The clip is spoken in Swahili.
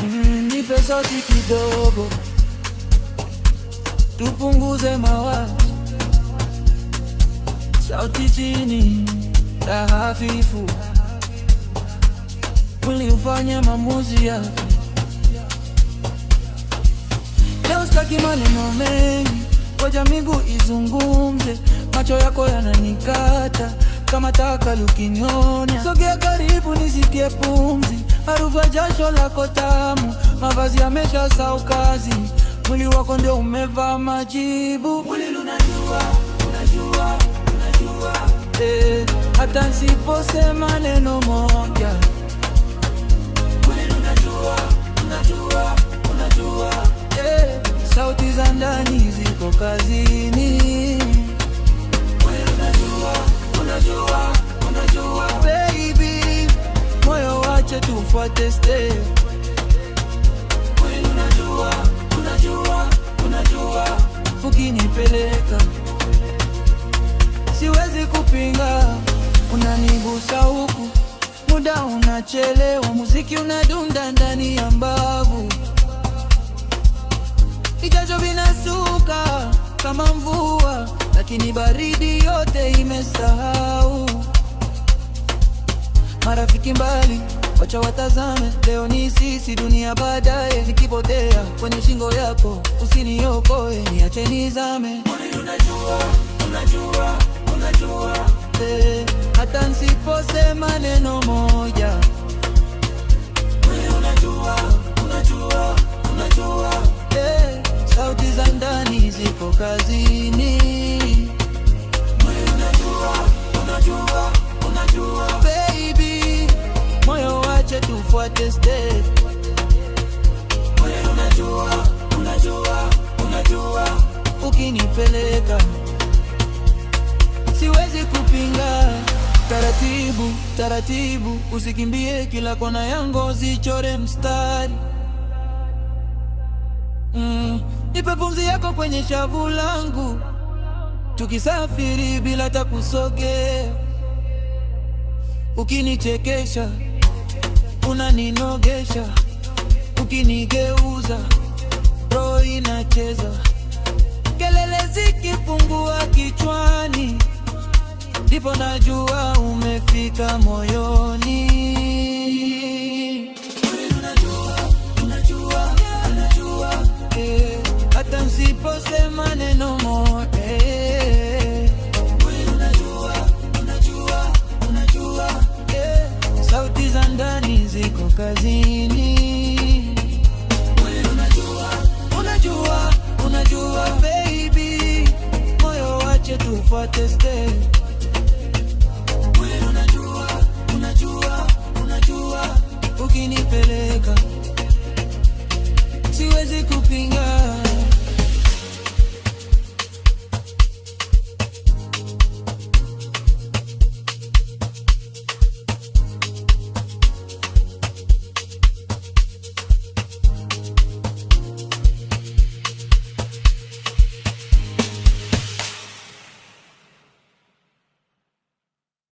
Nipe sauti kidogo, tupunguze mawazo. Sauti chini na hafifu, mwili ufanye maamuzi yako. Leo sitaki maneno mengi, ngoja miguu izungumze. Macho yako yananikata kama taka lukinyonya. Sogea karibu nisikie pumzi, harufu ya jasho lako tamu. Mavazi yameshasahau kazi, mwili wako ndio umevaa majibu. Mwili unajua, unajua, unajua. Hata nsiposema neno moja. Mwili unajua, unajua, unajua. Sauti za ndani ziko kazini. Mwili unajua, unajua, unajua. Baby, moyo wache tufuate step. Mwili unajua, unajua, unajua. Ukinipeleka siwezi kupinga, unanigusa huku, muda unachelewa, muziki unadunda ndani ya mbavu. Vijajo vinasuka kama mvua, lakini baridi yote imesahau. Marafiki mbali, wacha watazame, leo ni sisi, dunia baadaye. Nikipotea kwenye shingo yako, usiniokoe, niache nizame. Mwili unajua, unajua, unajua. Hata nsiposema neno moja. Mwili unajua, unajua, unajua. Sauti za ndani ziko kazini. Mwili unajua, unajua, unajua. Baby, moyo wache tufuate step. Mwili unajua, unajua, unajua. Ukinipeleka siwezi kupinga. Taratibu, taratibu, usikimbie kila kona ya ngozi, chore mstari. Nipe pumzi yako kwenye shavu langu, tukisafiri bila hata kusogea. Ukinichekesha, unaninogesha. Ukinigeuza, roho inacheza. Kelele zikipungua kichwani, ndipo najua umefika moyoni. Hata nsiposema neno moja. Mwili unajua, unajua, unajua. Sauti za ndani ziko kazini. Mwili unajua, unajua, unajua. Baby, moyo wache tufuate step.